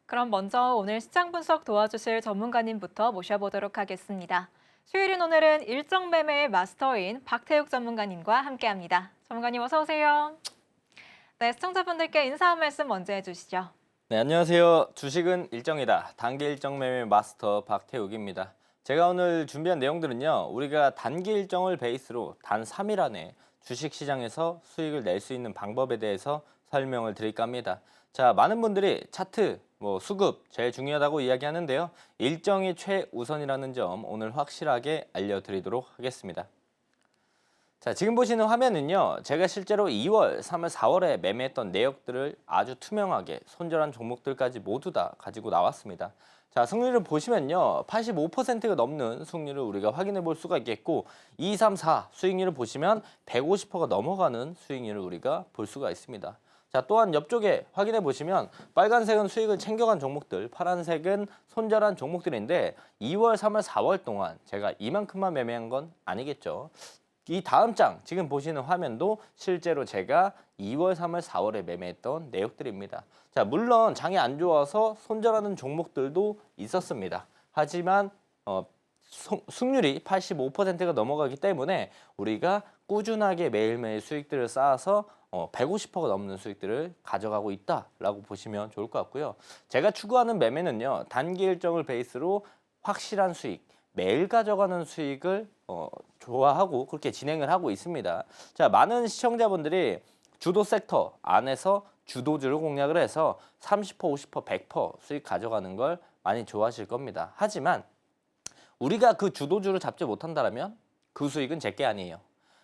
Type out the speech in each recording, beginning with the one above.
그럼 먼저 오늘 시장 분석 도와주실 전문가님부터 모셔보도록 하겠습니다. 수요일인 오늘은 일정 매매의 마스터인 박태욱 전문가님과 함께합니다. 전문가님 어서 오세요. 네, 시청자분들께 인사 한 말씀 먼저 해주시죠. 네, 안녕하세요. 주식은 일정이다. 단기 일정 매매 마스터 박태욱입니다. 제가 오늘 준비한 내용들은요. 우리가 단기 일정을 베이스로 단 3일 안에 주식시장에서 수익을 낼 수 있는 방법에 대해서 설명을 드릴까 합니다. 자, 많은 분들이 차트, 수급 제일 중요하다고 이야기하는데요. 일정이 최우선이라는 점 오늘 확실하게 알려드리도록 하겠습니다. 자, 지금 보시는 화면은요. 제가 실제로 2월, 3월, 4월에 매매했던 내역들을 아주 투명하게 손절한 종목들까지 모두 다 가지고 나왔습니다. 자, 승률을 보시면요. 85%가 넘는 승률을 우리가 확인해 볼 수가 있겠고 2, 3, 4 수익률을 보시면 150%가 넘어가는 수익률을 우리가 볼 수가 있습니다. 자, 또한 옆쪽에 확인해 보시면 빨간색은 수익을 챙겨간 종목들, 파란색은 손절한 종목들인데 2월, 3월, 4월 동안 제가 이만큼만 매매한 건 아니겠죠. 이 다음 장 지금 보시는 화면도 실제로 제가 2월, 3월, 4월에 매매했던 내역들입니다. 자, 물론 장이 안 좋아서 손절하는 종목들도 있었습니다. 하지만 승률이 85%가 넘어가기 때문에 우리가 꾸준하게 매일매일 수익들을 쌓아서 150%가 넘는 수익들을 가져가고 있다라고 보시면 좋을 것 같고요. 제가 추구하는 매매는요. 단기 일정을 베이스로 확실한 수익, 매일 가져가는 수익을 좋아하고 그렇게 진행을 하고 있습니다. 자, 많은 시청자분들이 주도 섹터 안에서 주도주를 공략을 해서 30%, 50%, 100% 수익 가져가는 걸 많이 좋아하실 겁니다. 하지만 우리가 그 주도주를 잡지 못한다면 그 수익은 제게 아니에요.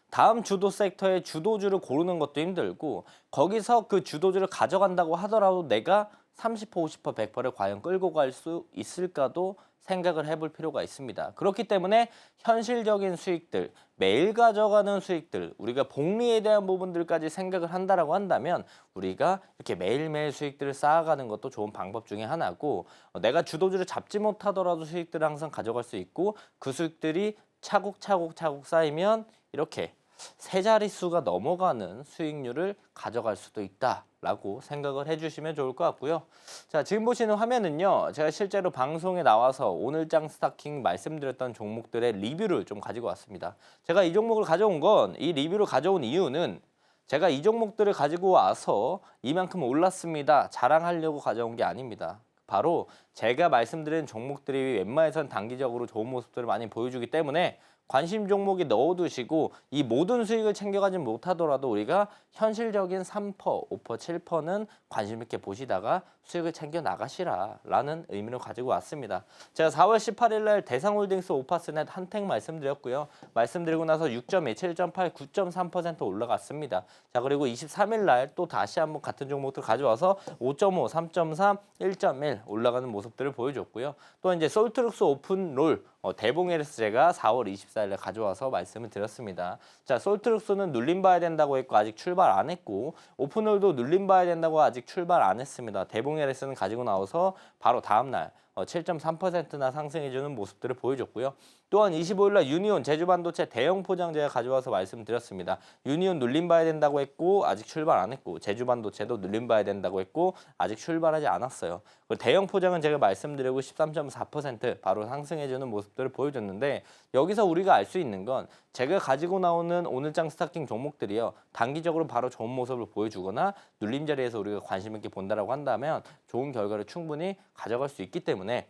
다음 주도 섹터의 주도주를 고르는 것도 힘들고 거기서 그 주도주를 가져간다고 하더라도 내가 30%, 50%, 100%를 과연 끌고 갈 수 있을까도 생각을 해볼 필요가 있습니다. 그렇기 때문에 현실적인 수익들, 매일 가져가는 수익들, 우리가 복리에 대한 부분들까지 생각을 한다라고 한다면 우리가 이렇게 매일매일 수익들을 쌓아가는 것도 좋은 방법 중에 하나고 내가 주도주를 잡지 못하더라도 수익들을 항상 가져갈 수 있고 그 수익들이 차곡차곡 쌓이면 이렇게 세 자릿수가 넘어가는 수익률을 가져갈 수도 있다라고 생각을 해주시면 좋을 것 같고요. 자, 지금 보시는 화면은요. 제가 실제로 방송에 나와서 오늘장 스타킹 말씀드렸던 종목들의 리뷰를 좀 가지고 왔습니다. 제가 이 종목을 가져온 건 이 리뷰를 가져온 이유는 제가 이 종목들을 가지고 와서 이만큼 올랐습니다. 자랑하려고 가져온 게 아닙니다. 바로 제가 말씀드린 종목들이 웬만해선 단기적으로 좋은 모습들을 많이 보여주기 때문에 관심 종목에 넣어두시고 이 모든 수익을 챙겨가지 못하더라도 우리가 현실적인 3%, 5%, 7%는 관심 있게 보시다가 수익을 챙겨 나가시라라는 의미를 가지고 왔습니다. 제가 4월 18일 날 대상홀딩스 오파스넷 한택 말씀드렸고요. 말씀드리고 나서 6.2, 7.8, 9.3% 올라갔습니다. 자, 그리고 23일 날 또 다시 한번 같은 종목들 가져와서 5.5, 3.3, 1.1 올라가는 모습들을 보여줬고요. 또 이제 솔트룩스 오픈롤 대봉에서 제가 4월 24일에 가져와서 말씀을 드렸습니다. 자, 솔트룩스는 눌림 봐야 된다고 했고 아직 출발 안 했고 오픈롤도 눌림 봐야 된다고 아직 출발 안 했습니다. 대봉에서는 가지고 나와서 바로 다음날 7.3%나 상승해주는 모습들을 보여줬고요. 또한 25일날 유니온 제주반도체 대형 포장 제가 가져와서 말씀드렸습니다. 유니온 눌림 봐야 된다고 했고 아직 출발 안 했고 제주반도체도 눌림 봐야 된다고 했고 아직 출발하지 않았어요. 대형 포장은 제가 말씀드리고 13.4% 바로 상승해주는 모습들을 보여줬는데 여기서 우리가 알 수 있는 건 제가 가지고 나오는 오늘장 스타킹 종목들이요. 단기적으로 바로 좋은 모습을 보여주거나 눌림 자리에서 우리가 관심 있게 본다라고 한다면 좋은 결과를 충분히 가져갈 수 있기 때문에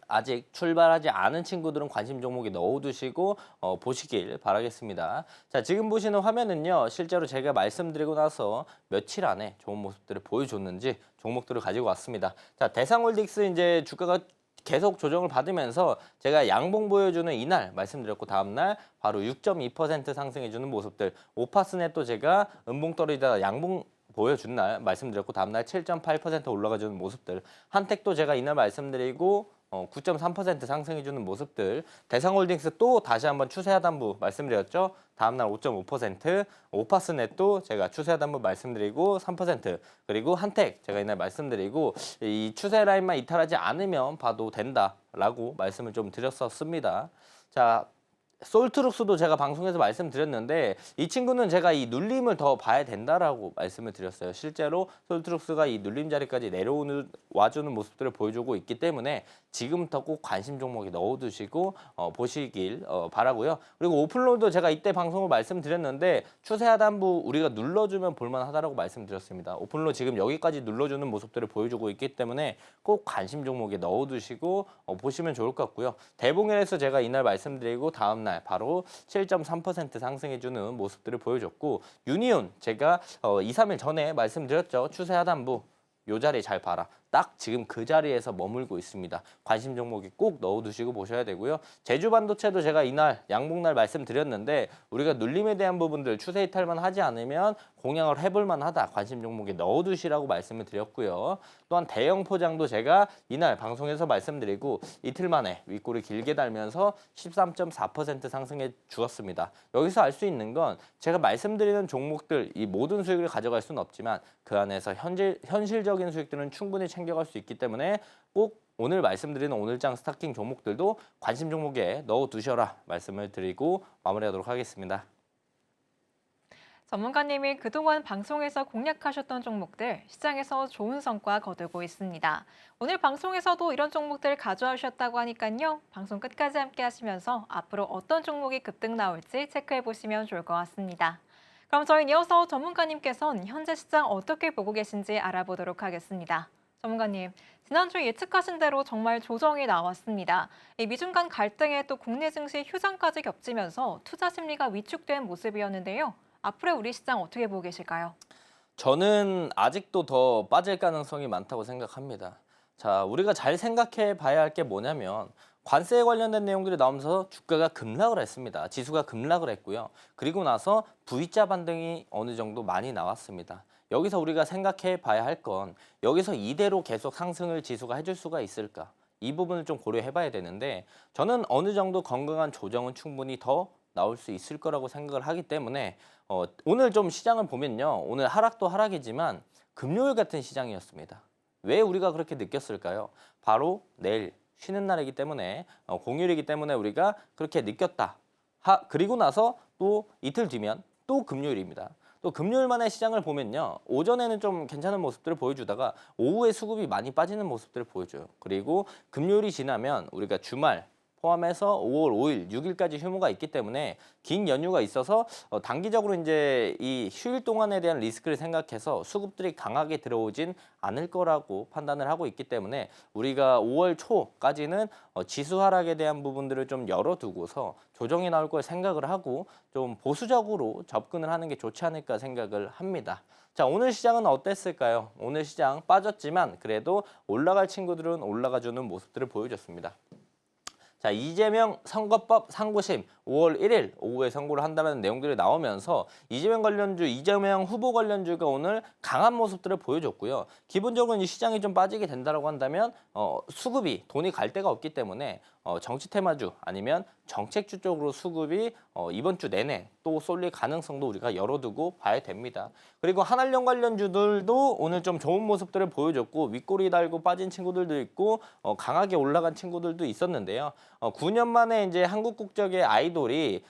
아직 출발하지 않은 친구들은 관심 종목에 넣어두시고 보시길 바라겠습니다. 자, 지금 보시는 화면은요. 실제로 제가 말씀드리고 나서 며칠 안에 좋은 모습들을 보여줬는지 종목들을 가지고 왔습니다. 자, 대상홀딩스 이제 주가가 계속 조정을 받으면서 제가 양봉 보여주는 이날 말씀드렸고 다음날 바로 6.2% 상승해주는 모습들 오파스넷도 제가 음봉 떨어지다가 양봉 보여준 날 말씀드렸고 다음날 7.8% 올라가주는 모습들 한택도 제가 이날 말씀드리고 9.3% 상승해주는 모습들 대상홀딩스 또 다시 한번 추세 하단부 말씀드렸죠. 다음날 5.5% 오파스넷도 제가 추세 하단부 말씀드리고 3% 그리고 한택 제가 이날 말씀드리고 이 추세 라인만 이탈하지 않으면 봐도 된다라고 말씀을 좀 드렸었습니다. 자, 솔트룩스도 제가 방송에서 말씀드렸는데 이 친구는 제가 이 눌림을 더 봐야 된다라고 말씀을 드렸어요. 실제로 솔트룩스가 이 눌림 자리까지 내려오는 와주는 모습들을 보여주고 있기 때문에 지금부터 꼭 관심 종목에 넣어두시고 보시길 바라고요. 그리고 오픈로도 제가 이때 방송을 말씀드렸는데 추세 하단부 우리가 눌러주면 볼만하다라고 말씀드렸습니다. 오픈로 지금 여기까지 눌러주는 모습들을 보여주고 있기 때문에 꼭 관심 종목에 넣어두시고 보시면 좋을 것 같고요. 대봉에서 제가 이날 말씀드리고 다음 날 바로 7.3% 상승해주는 모습들을 보여줬고 유니온 제가 2, 3일 전에 말씀드렸죠. 추세 하단부 요 자리 잘 봐라. 딱 지금 그 자리에서 머물고 있습니다. 관심 종목이 꼭 넣어두시고 보셔야 되고요. 제주 반도체도 제가 이날 양봉날 말씀드렸는데 우리가 눌림에 대한 부분들 추세 이탈만 하지 않으면 공략을 해볼 만하다. 관심 종목에 넣어두시라고 말씀을 드렸고요. 또한 대형 포장도 제가 이날 방송에서 말씀드리고 이틀 만에 윗골이 길게 달면서 13.4% 상승해 주었습니다. 여기서 알 수 있는 건 제가 말씀드리는 종목들 이 모든 수익을 가져갈 수는 없지만 그 안에서 현실적인 수익들은 충분히 챙겨갈 수 있기 때문에 꼭 오늘 말씀드리는 오늘장 스타킹 종목들도 관심 종목에 넣어두셔라 말씀을 드리고 마무리하도록 하겠습니다. 전문가님이 그동안 방송에서 공략하셨던 종목들 시장에서 좋은 성과 거두고 있습니다. 오늘 방송에서도 이런 종목들 가져오셨다고 하니까요. 방송 끝까지 함께 하시면서 앞으로 어떤 종목이 급등 나올지 체크해 보시면 좋을 것 같습니다. 그럼 저희는 이어서 전문가님께서는 현재 시장 어떻게 보고 계신지 알아보도록 하겠습니다. 전문가님, 지난주 예측하신 대로 정말 조정이 나왔습니다. 이 미중 간 갈등에 또 국내 증시 휴장까지 겹치면서 투자 심리가 위축된 모습이었는데요. 앞으로 우리 시장 어떻게 보고 계실까요? 저는 아직도 더 빠질 가능성이 많다고 생각합니다. 자, 우리가 잘 생각해 봐야 할 게 뭐냐면 관세에 관련된 내용들이 나오면서 주가가 급락을 했습니다. 지수가 급락을 했고요. 그리고 나서 V자 반등이 어느 정도 많이 나왔습니다. 여기서 우리가 생각해 봐야 할 건 여기서 이대로 계속 상승을 지수가 해줄 수가 있을까? 이 부분을 좀 고려해 봐야 되는데 저는 어느 정도 건강한 조정은 충분히 더 나올 수 있을 거라고 생각을 하기 때문에 오늘 좀 시장을 보면요. 오늘 하락도 하락이지만 금요일 같은 시장이었습니다. 왜 우리가 그렇게 느꼈을까요? 바로 내일 쉬는 날이기 때문에 공휴일이기 때문에 우리가 그렇게 느꼈다. 그리고 나서 또 이틀 뒤면 또 금요일입니다. 또 금요일만의 시장을 보면요. 오전에는 좀 괜찮은 모습들을 보여주다가 오후에 수급이 많이 빠지는 모습들을 보여줘요. 그리고 금요일이 지나면 우리가 주말 포함해서 5월 5일, 6일까지 휴무가 있기 때문에 긴 연휴가 있어서 단기적으로 이제 이 휴일 동안에 대한 리스크를 생각해서 수급들이 강하게 들어오진 않을 거라고 판단을 하고 있기 때문에 우리가 5월 초까지는 지수 하락에 대한 부분들을 좀 열어두고서 조정이 나올 걸 생각을 하고 좀 보수적으로 접근을 하는 게 좋지 않을까 생각을 합니다. 자, 오늘 시장은 어땠을까요? 오늘 시장 빠졌지만 그래도 올라갈 친구들은 올라가주는 모습들을 보여줬습니다. 자, 이재명 선거법 상고심 5월 1일 오후에 선고를 한다는 내용들이 나오면서 이재명 후보 관련주가 오늘 강한 모습들을 보여줬고요. 기본적으로 이 시장이 좀 빠지게 된다고 한다면 수급이 돈이 갈 데가 없기 때문에 정치 테마주 아니면 정책주 쪽으로 수급이 이번 주 내내 또 쏠릴 가능성도 우리가 열어두고 봐야 됩니다. 그리고 한한령 관련주들도 오늘 좀 좋은 모습들을 보여줬고 윗꼬리 달고 빠진 친구들도 있고 강하게 올라간 친구들도 있었는데요. 9년 만에 이제 한국 국적의 아이돌이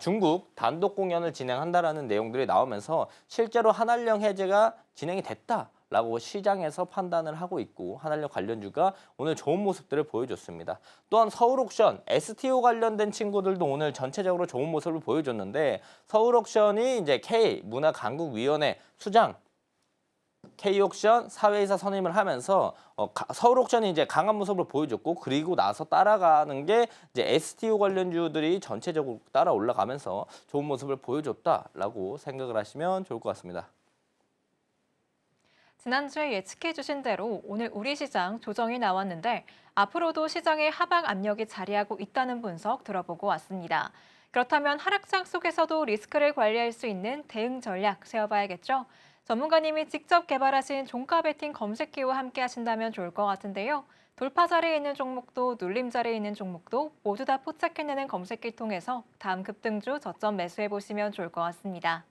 중국 단독 공연을 진행한다라는 내용들이 나오면서 실제로 한한령 해제가 진행이 됐다라고 시장에서 판단을 하고 있고 한한령 관련주가 오늘 좋은 모습들을 보여줬습니다. 또한 서울옥션, STO 관련된 친구들도 오늘 전체적으로 좋은 모습을 보여줬는데 서울옥션이 이제 K문화강국위원회 수장 K옥션 사회이사 선임을 하면서 서울옥션이 이제 강한 모습을 보여줬고 그리고 나서 따라가는 게 이제 STO 관련주들이 전체적으로 따라 올라가면서 좋은 모습을 보여줬다라고 생각을 하시면 좋을 것 같습니다. 지난주에 예측해 주신 대로 오늘 우리 시장 조정이 나왔는데 앞으로도 시장에 하방 압력이 자리하고 있다는 분석 들어보고 왔습니다. 그렇다면 하락장 속에서도 리스크를 관리할 수 있는 대응 전략 세워봐야겠죠? 전문가님이 직접 개발하신 종가 베팅 검색 기호와 함께 하신다면 좋을 것 같은데요. 돌파 자리에 있는 종목도 눌림 자리에 있는 종목도 모두 다 포착해내는 검색기 통해서 다음 급등주 저점 매수해 보시면 좋을 것 같습니다.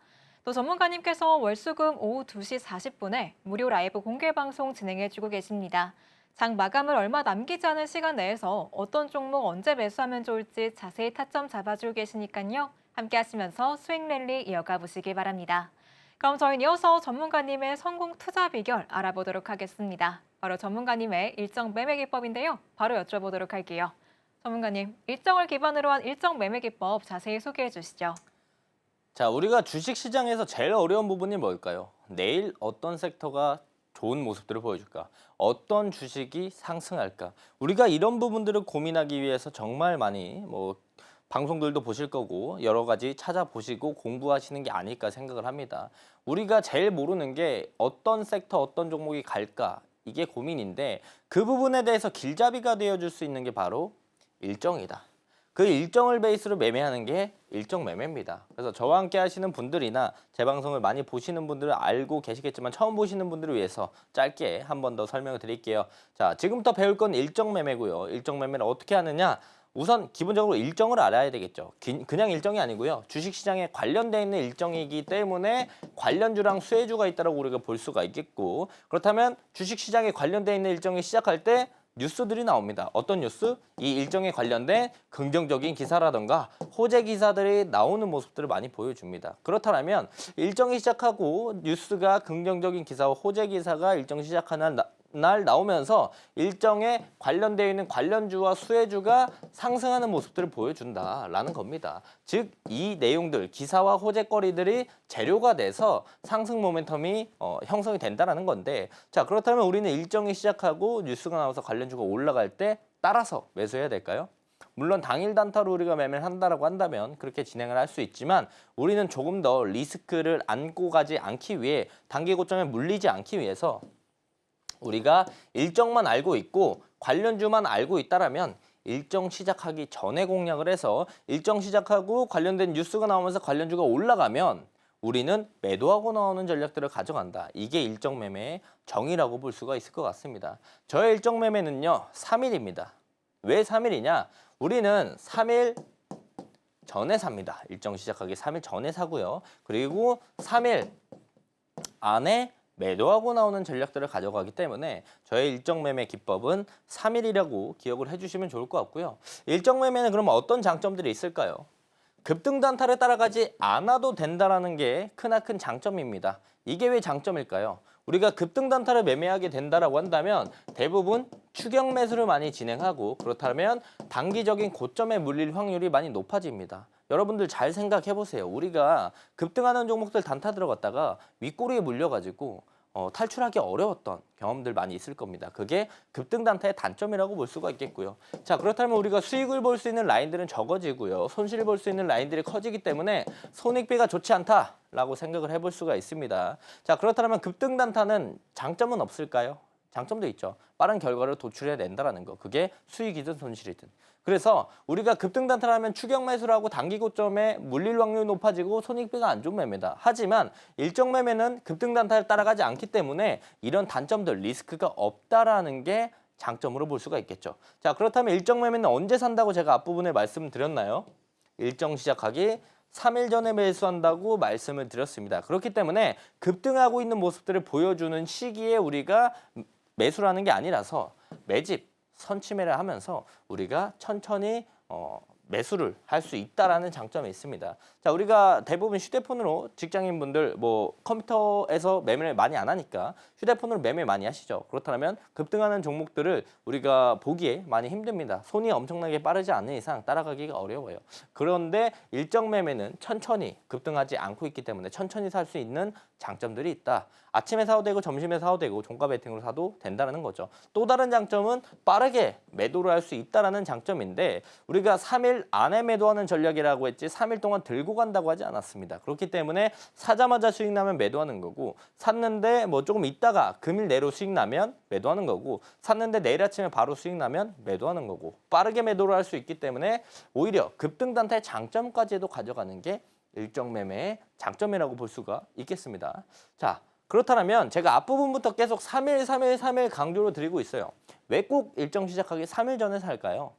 또 전문가님께서 월수금 오후 2시 40분에 무료 라이브 공개 방송 진행해주고 계십니다. 장 마감을 얼마 남기지 않은 시간 내에서 어떤 종목 언제 매수하면 좋을지 자세히 타점 잡아주고 계시니까요. 함께 하시면서 수익 랠리 이어가 보시기 바랍니다. 그럼 저희는 이어서 전문가님의 성공 투자 비결 알아보도록 하겠습니다. 바로 전문가님의 일정 매매 기법인데요. 바로 여쭤보도록 할게요. 전문가님, 일정을 기반으로 한 일정 매매 기법 자세히 소개해 주시죠. 자, 우리가 주식시장에서 제일 어려운 부분이 뭘까요? 내일 어떤 섹터가 좋은 모습들을 보여줄까? 어떤 주식이 상승할까? 우리가 이런 부분들을 고민하기 위해서 정말 많이 방송들도 보실 거고 여러 가지 찾아보시고 공부하시는 게 아닐까 생각을 합니다. 우리가 제일 모르는 게 어떤 섹터, 어떤 종목이 갈까? 이게 고민인데 그 부분에 대해서 길잡이가 되어줄 수 있는 게 바로 일정이다. 그 일정을 베이스로 매매하는 게 일정 매매입니다. 그래서 저와 함께 하시는 분들이나 제 방송을 많이 보시는 분들은 알고 계시겠지만 처음 보시는 분들을 위해서 짧게 한 번 더 설명을 드릴게요. 자, 지금부터 배울 건 일정 매매고요. 일정 매매를 어떻게 하느냐? 우선 기본적으로 일정을 알아야 되겠죠. 그냥 일정이 아니고요. 주식시장에 관련되어 있는 일정이기 때문에 관련주랑 수혜주가 있다고 우리가 볼 수가 있겠고, 그렇다면 주식시장에 관련되어 있는 일정이 시작할 때 뉴스들이 나옵니다. 어떤 뉴스? 이 일정에 관련된 긍정적인 기사라던가 호재 기사들이 나오는 모습들을 많이 보여줍니다. 그렇다면 일정이 시작하고 뉴스가 긍정적인 기사와 호재 기사가 일정 시작하는 날 나오면서 일정에 관련되어 있는 관련주와 수혜주가 상승하는 모습들을 보여준다라는 겁니다. 즉, 이 내용들, 기사와 호재거리들이 재료가 돼서 상승 모멘텀이 형성이 된다는 건데, 자, 그렇다면 우리는 일정이 시작하고 뉴스가 나와서 관련주가 올라갈 때 따라서 매수해야 될까요? 물론 당일 단타로 우리가 매매를 한다라고 한다면 그렇게 진행을 할 수 있지만 우리는 조금 더 리스크를 안고 가지 않기 위해 단기 고점에 물리지 않기 위해서 우리가 일정만 알고 있고 관련주만 알고 있다라면 일정 시작하기 전에 공략을 해서 일정 시작하고 관련된 뉴스가 나오면서 관련주가 올라가면 우리는 매도하고 나오는 전략들을 가져간다. 이게 일정 매매의 정의라고 볼 수가 있을 것 같습니다. 저의 일정 매매는요, 3일입니다. 왜 3일이냐? 우리는 3일 전에 삽니다. 일정 시작하기 3일 전에 사고요. 그리고 3일 안에 매도하고 나오는 전략들을 가져가기 때문에 저의 일정 매매 기법은 3일이라고 기억을 해주시면 좋을 것 같고요. 일정 매매는 그럼 어떤 장점들이 있을까요? 급등 단타를 따라가지 않아도 된다는 게 크나큰 장점입니다. 이게 왜 장점일까요? 우리가 급등 단타를 매매하게 된다라고 한다면 대부분 추격 매수를 많이 진행하고 그렇다면 단기적인 고점에 물릴 확률이 많이 높아집니다. 여러분들 잘 생각해 보세요. 우리가 급등하는 종목들 단타 들어갔다가 윗꼬리에 물려가지고 탈출하기 어려웠던 경험들 많이 있을 겁니다. 그게 급등 단타의 단점이라고 볼 수가 있겠고요. 자, 그렇다면 우리가 수익을 볼 수 있는 라인들은 적어지고요. 손실을 볼 수 있는 라인들이 커지기 때문에 손익비가 좋지 않다라고 생각을 해볼 수가 있습니다. 자, 그렇다면 급등 단타는 장점은 없을까요? 장점도 있죠. 빠른 결과를 도출해낸다는 거. 그게 수익이든 손실이든. 그래서 우리가 급등 단타를 하면 추격 매수를 하고 단기 고점에 물릴 확률이 높아지고 손익비가 안 좋은 매매다. 하지만 일정 매매는 급등 단타를 따라가지 않기 때문에 이런 단점들, 리스크가 없다라는 게 장점으로 볼 수가 있겠죠. 자, 그렇다면 일정 매매는 언제 산다고 제가 앞부분에 말씀드렸나요? 일정 시작하기 3일 전에 매수한다고 말씀을 드렸습니다. 그렇기 때문에 급등하고 있는 모습들을 보여주는 시기에 우리가 매수를 하는 게 아니라서 매집, 선취매를 하면서 우리가 천천히 매수를 할 수 있다라는 장점이 있습니다. 자, 우리가 대부분 휴대폰으로 직장인분들 컴퓨터에서 매매를 많이 안 하니까 휴대폰으로 매매 많이 하시죠. 그렇다면 급등하는 종목들을 우리가 보기에 많이 힘듭니다. 손이 엄청나게 빠르지 않는 이상 따라가기가 어려워요. 그런데 일정 매매는 천천히 급등하지 않고 있기 때문에 천천히 살 수 있는 장점들이 있다. 아침에 사도 되고 점심에 사도 되고 종가 베팅으로 사도 된다는 거죠. 또 다른 장점은 빠르게 매도를 할 수 있다는 장점인데 우리가 3일 안에 매도하는 전략이라고 했지 3일 동안 들고 간다고 하지 않았습니다. 그렇기 때문에 사자마자 수익 나면 매도하는 거고 샀는데 조금 있다가 금일 내로 수익 나면 매도하는 거고 샀는데 내일 아침에 바로 수익 나면 매도하는 거고 빠르게 매도를 할 수 있기 때문에 오히려 급등 단타의 장점까지도 가져가는 게 일정 매매의 장점이라고 볼 수가 있겠습니다. 자, 그렇다면 제가 앞부분부터 계속 3일 강조를 드리고 있어요. 왜 꼭 일정 시작하기 3일 전에 살까요?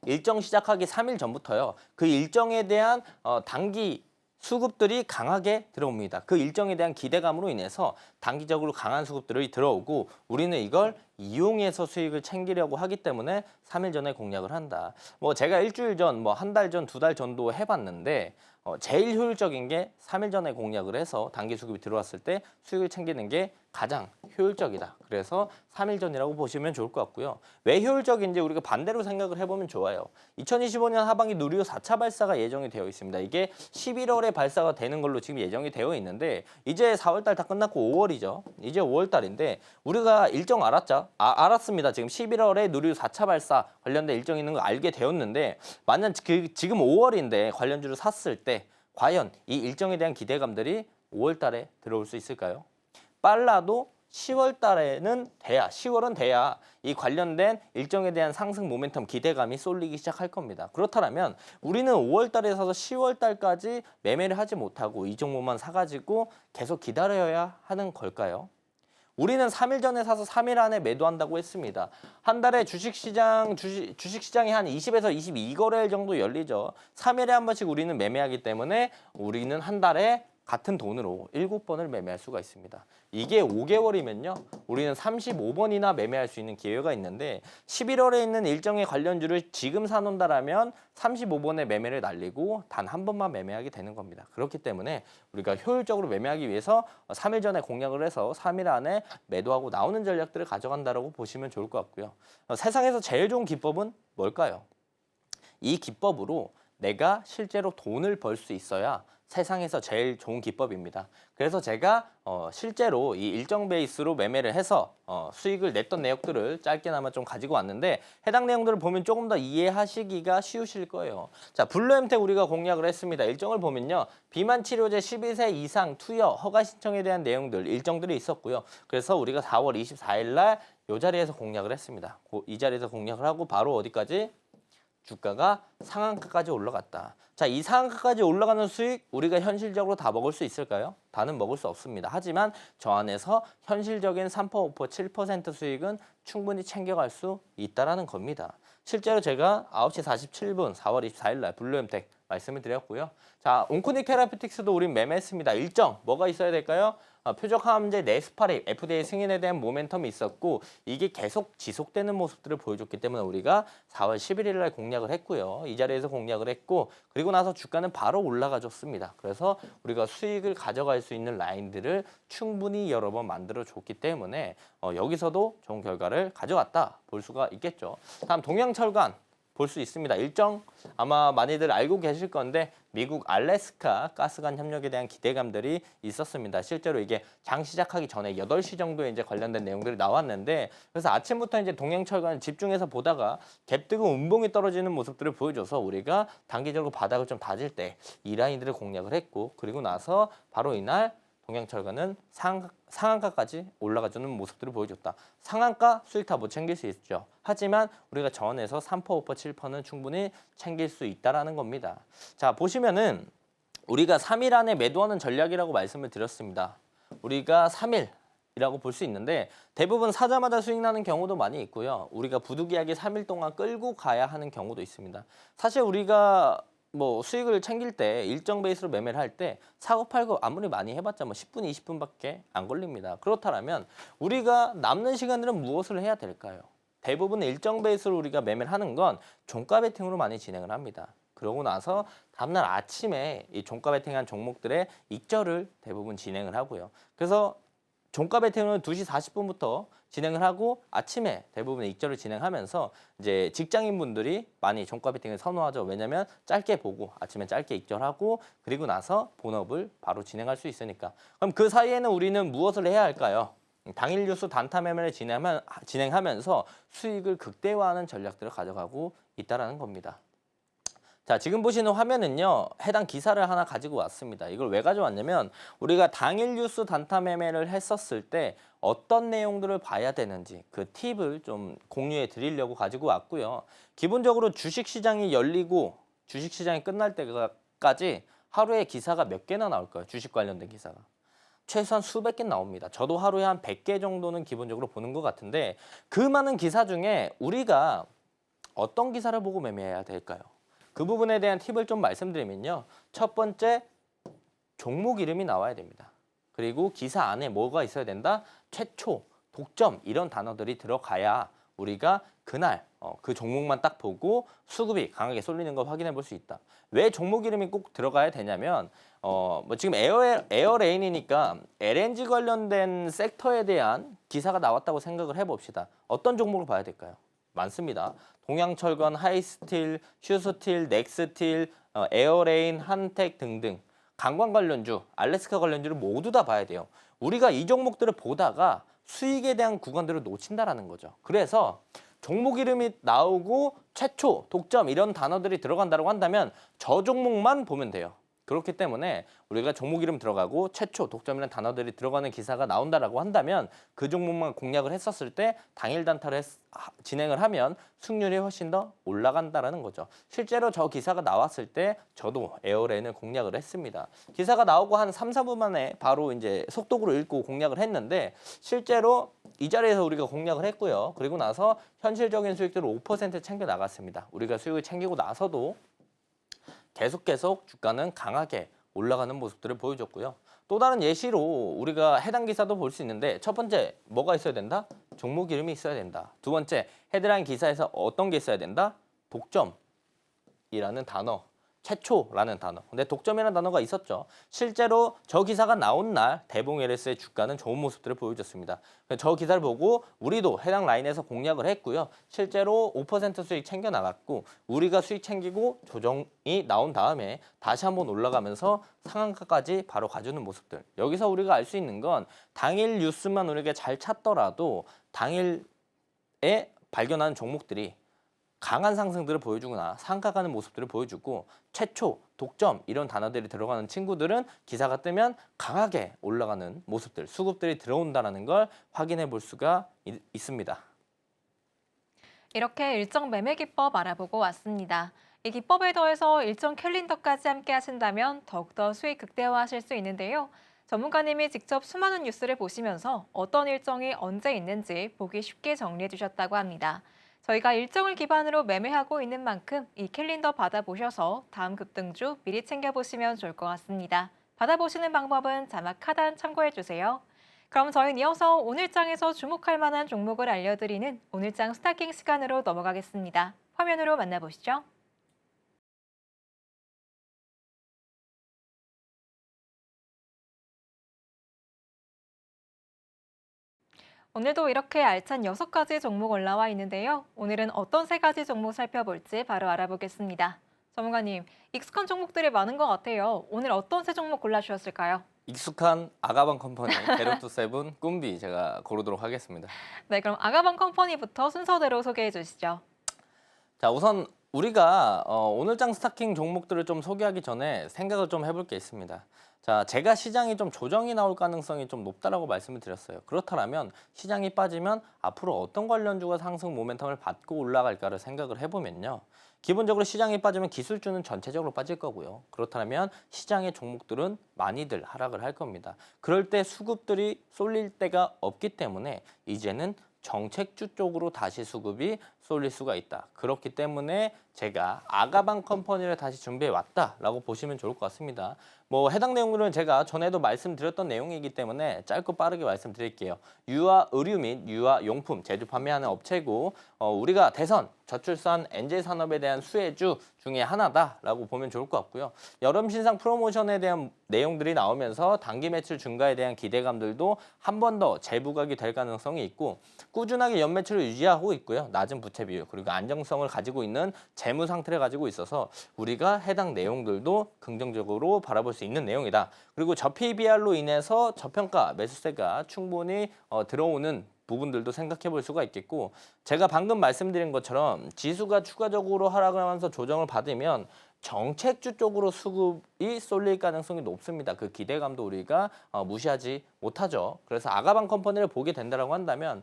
일정 시작하기 3일 전부터요. 그 일정에 대한 단기 수급들이 강하게 들어옵니다. 그 일정에 대한 기대감으로 인해서 단기적으로 강한 수급들이 들어오고 우리는 이걸 이용해서 수익을 챙기려고 하기 때문에 3일 전에 공략을 한다. 뭐 제가 일주일 전, 뭐 한 달 전, 두 달 전도 해봤는데 제일 효율적인 게 3일 전에 공략을 해서 단기 수급이 들어왔을 때 수익을 챙기는 게 가장 효율적이다. 그래서 3일 전이라고 보시면 좋을 것 같고요. 왜 효율적인지 우리가 반대로 생각을 해보면 좋아요. 2025년 하반기 누리호 4차 발사가 예정이 되어 있습니다. 이게 11월에 발사가 되는 걸로 지금 예정이 되어 있는데 이제 4월달 다 끝났고 5월이죠. 이제 5월달인데 우리가 일정 알았죠? 알았습니다. 지금 11월에 누리호 4차 발사 관련된 일정이 있는 거 알게 되었는데 만약 지금 5월인데 관련주를 샀을 때 과연 이 일정에 대한 기대감들이 5월달에 들어올 수 있을까요? 빨라도 10월 달에는 돼야, 10월은 돼야 이 관련된 일정에 대한 상승 모멘텀 기대감이 쏠리기 시작할 겁니다. 그렇다면 우리는 5월 달에 사서 10월 달까지 매매를 하지 못하고 이 종목만 사가지고 계속 기다려야 하는 걸까요? 우리는 3일 전에 사서 3일 안에 매도한다고 했습니다. 한 달에 주식시장이 한 20에서 22거래일 정도 열리죠. 3일에 한 번씩 우리는 매매하기 때문에 우리는 한 달에 같은 돈으로 7번을 매매할 수가 있습니다. 이게 5개월이면요. 우리는 35번이나 매매할 수 있는 기회가 있는데 11월에 있는 일정의 관련주를 지금 사놓는다라면 35번의 매매를 날리고 단 한 번만 매매하게 되는 겁니다. 그렇기 때문에 우리가 효율적으로 매매하기 위해서 3일 전에 공략을 해서 3일 안에 매도하고 나오는 전략들을 가져간다라고 보시면 좋을 것 같고요. 세상에서 제일 좋은 기법은 뭘까요? 이 기법으로 내가 실제로 돈을 벌 수 있어야 세상에서 제일 좋은 기법입니다. 그래서 제가 실제로 이 일정 베이스로 매매를 해서 수익을 냈던 내역들을 짧게나마 좀 가지고 왔는데 해당 내용들을 보면 조금 더 이해하시기가 쉬우실 거예요. 자, 블루엠텍 우리가 공략을 했습니다. 일정을 보면요. 비만 치료제 12세 이상 투여 허가 신청에 대한 내용들 일정들이 있었고요. 그래서 우리가 4월 24일 날 이 자리에서 공략을 했습니다. 이 자리에서 공략을 하고 바로 어디까지? 주가가 상한가까지 올라갔다. 자, 이 상한가까지 올라가는 수익 우리가 현실적으로 다 먹을 수 있을까요? 다는 먹을 수 없습니다. 하지만 저 안에서 현실적인 3%, 5%, 7% 수익은 충분히 챙겨갈 수 있다라는 겁니다. 실제로 제가 9시 47분 4월 24일 날 블루엠텍 말씀을 드렸고요. 자, 온코닉 테라피틱스도 우린 매매했습니다. 일정 뭐가 있어야 될까요? 표적 항암제 네스파립 FDA 승인에 대한 모멘텀이 있었고 이게 계속 지속되는 모습들을 보여줬기 때문에 우리가 4월 11일 날 공략을 했고요. 이 자리에서 공략을 했고 그리고 나서 주가는 바로 올라가 줬습니다. 그래서 우리가 수익을 가져갈 수 있는 라인들을 충분히 여러 번 만들어 줬기 때문에 여기서도 좋은 결과를 가져왔다 볼 수가 있겠죠. 다음 동양철관 볼 수 있습니다. 일정 아마 많이들 알고 계실 건데 미국 알래스카 가스관 협력에 대한 기대감들이 있었습니다. 실제로 이게 장 시작하기 전에 8시 정도에 이제 관련된 내용들이 나왔는데 그래서 아침부터 이제 동양철관 집중해서 보다가 갭 뜨고 음봉이 떨어지는 모습들을 보여줘서 우리가 단기적으로 바닥을 좀 다질 때 이 라인들을 공략을 했고 그리고 나서 바로 이날 동양철관은 상한가까지 올라가주는 모습들을 보여줬다. 상한가 수익 다 못 챙길 수 있죠. 하지만 우리가 전에서 3%, 5%, 7%는 충분히 챙길 수 있다라는 겁니다. 자, 보시면은 우리가 3일 안에 매도하는 전략이라고 말씀을 드렸습니다. 우리가 3일이라고 볼 수 있는데 대부분 사자마자 수익 나는 경우도 많이 있고요. 우리가 부득이하게 3일 동안 끌고 가야 하는 경우도 있습니다. 사실 우리가 뭐 수익을 챙길 때 일정 베이스로 매매를 할 때 사고 팔고 아무리 많이 해봤자 뭐 10분, 20분밖에 안 걸립니다. 그렇다면 우리가 남는 시간들은 무엇을 해야 될까요? 대부분 일정 베이스로 우리가 매매를 하는 건 종가 베팅으로 많이 진행을 합니다. 그러고 나서 다음날 아침에 이 종가 베팅한 종목들의 익절을 대부분 진행을 하고요. 그래서 종가 베팅은 2시 40분부터 진행을 하고 아침에 대부분 익절을 진행하면서 이제 직장인분들이 많이 종가 베팅을 선호하죠. 왜냐면 짧게 보고 아침에 짧게 익절하고 그리고 나서 본업을 바로 진행할 수 있으니까. 그럼 그 사이에는 우리는 무엇을 해야 할까요? 당일 뉴스 단타 매매를 진행하면서 수익을 극대화하는 전략들을 가져가고 있다는 겁니다. 자, 지금 보시는 화면은요. 해당 기사를 하나 가지고 왔습니다. 이걸 왜 가져왔냐면 우리가 당일 뉴스 단타 매매를 했었을 때 어떤 내용들을 봐야 되는지 그 팁을 좀 공유해 드리려고 가지고 왔고요. 기본적으로 주식시장이 열리고 주식시장이 끝날 때까지 하루에 기사가 몇 개나 나올까요? 주식 관련된 기사가. 최소한 수백 개 나옵니다. 저도 하루에 한 100개 정도는 기본적으로 보는 것 같은데 그 많은 기사 중에 우리가 어떤 기사를 보고 매매해야 될까요? 그 부분에 대한 팁을 좀 말씀드리면요. 첫 번째, 종목 이름이 나와야 됩니다. 그리고 기사 안에 뭐가 있어야 된다? 최초, 독점 이런 단어들이 들어가야 우리가 그날 그 종목만 딱 보고 수급이 강하게 쏠리는 걸 확인해 볼 수 있다. 왜 종목 이름이 꼭 들어가야 되냐면 뭐 지금 에어레인이니까 LNG 관련된 섹터에 대한 기사가 나왔다고 생각을 해봅시다. 어떤 종목을 봐야 될까요? 많습니다. 동양철강, 하이스틸, 휴스틸, 넥스틸, 에어레인, 한택 등등 관광 관련주, 알래스카 관련주를 모두 다 봐야 돼요. 우리가 이 종목들을 보다가 수익에 대한 구간들을 놓친다라는 거죠. 그래서 종목 이름이 나오고 최초, 독점 이런 단어들이 들어간다고 한다면 저 종목만 보면 돼요. 그렇기 때문에 우리가 종목 이름 들어가고 최초, 독점이라는 단어들이 들어가는 기사가 나온다라고 한다면 그 종목만 공략을 했었을 때 당일 단타를 진행을 하면 승률이 훨씬 더 올라간다라는 거죠. 실제로 저 기사가 나왔을 때 저도 에어레인을 공략을 했습니다. 기사가 나오고 한 3, 4분 만에 바로 이제 속독으로 읽고 공략을 했는데 실제로 이 자리에서 우리가 공략을 했고요. 그리고 나서 현실적인 수익들을 5% 챙겨 나갔습니다. 우리가 수익을 챙기고 나서도 계속 주가는 강하게 올라가는 모습들을 보여줬고요. 또 다른 예시로 우리가 해당 기사도 볼 수 있는데 첫 번째 뭐가 있어야 된다? 종목 이름이 있어야 된다. 두 번째 헤드라인 기사에서 어떤 게 있어야 된다? 독점이라는 단어, 최초라는 단어. 근데 독점이라는 단어가 있었죠. 실제로 저 기사가 나온 날 대봉 LS의 주가는 좋은 모습들을 보여줬습니다. 저 기사를 보고 우리도 해당 라인에서 공략을 했고요. 실제로 5% 수익 챙겨 나갔고 우리가 수익 챙기고 조정이 나온 다음에 다시 한번 올라가면서 상한가까지 바로 가주는 모습들. 여기서 우리가 알 수 있는 건 당일 뉴스만 우리가 잘 찾더라도 당일에 발견하는 종목들이 강한 상승들을 보여주거나 상가가는 모습들을 보여주고 최초, 독점 이런 단어들이 들어가는 친구들은 기사가 뜨면 강하게 올라가는 모습들, 수급들이 들어온다는 걸 확인해 볼 수가 있습니다. 이렇게 일정 매매 기법 알아보고 왔습니다. 이 기법에 더해서 일정 캘린더까지 함께 하신다면 더욱더 수익 극대화하실 수 있는데요. 전문가님이 직접 수많은 뉴스를 보시면서 어떤 일정이 언제 있는지 보기 쉽게 정리해 주셨다고 합니다. 저희가 일정을 기반으로 매매하고 있는 만큼 이 캘린더 받아보셔서 다음 급등주 미리 챙겨보시면 좋을 것 같습니다. 받아보시는 방법은 자막 하단 참고해주세요. 그럼 저희는 이어서 오늘장에서 주목할 만한 종목을 알려드리는 오늘장 스타킹 시간으로 넘어가겠습니다. 화면으로 만나보시죠. 오늘도 이렇게 알찬 6가지 종목 올라와 있는데요. 오늘은 어떤 3가지 종목 살펴볼지 바로 알아보겠습니다. 전문가님, 익숙한 종목들이 많은 것 같아요. 오늘 어떤 세 종목 골라주셨을까요? 익숙한 아가방 컴퍼니, 베르투세븐, 꿈비 제가 고르도록 하겠습니다. 네, 그럼 아가방 컴퍼니부터 순서대로 소개해 주시죠. 자, 우선 우리가 오늘장 스타킹 종목들을 좀 소개하기 전에 생각을 좀 해볼 게 있습니다. 자, 제가 시장이 좀 조정이 나올 가능성이 좀 높다라고 말씀을 드렸어요. 그렇다면 시장이 빠지면 앞으로 어떤 관련주가 상승 모멘텀을 받고 올라갈까를 생각을 해보면요. 기본적으로 시장이 빠지면 기술주는 전체적으로 빠질 거고요. 그렇다면 시장의 종목들은 많이들 하락을 할 겁니다. 그럴 때 수급들이 쏠릴 때가 없기 때문에 이제는 정책주 쪽으로 다시 수급이 쏠릴 수가 있다. 그렇기 때문에 제가 아가방 컴퍼니를 다시 준비해 왔다라고 보시면 좋을 것 같습니다. 뭐 해당 내용들은 제가 전에도 말씀드렸던 내용이기 때문에 짧고 빠르게 말씀드릴게요. 유아 의류 및 유아 용품 제조 판매하는 업체고 우리가 대선 저출산 엔젤 산업에 대한 수혜주 중에 하나다라고 보면 좋을 것 같고요. 여름 신상 프로모션에 대한 내용들이 나오면서 단기 매출 증가에 대한 기대감들도 한 번 더 재부각이 될 가능성이 있고 꾸준하게 연매출을 유지하고 있고요. 낮은 부채 비율 그리고 안정성을 가지고 있는 재무 상태를 가지고 있어서 우리가 해당 내용들도 긍정적으로 바라볼 수 있는 내용이다. 그리고 저PBR로 인해서 저평가 매수세가 충분히 들어오는 부분들도 생각해 볼 수가 있겠고 제가 방금 말씀드린 것처럼 지수가 추가적으로 하락을 하면서 조정을 받으면 정책주 쪽으로 수급이 쏠릴 가능성이 높습니다. 그 기대감도 우리가 무시하지 못하죠. 그래서 아가방 컴퍼니를 보게 된다라고 한다면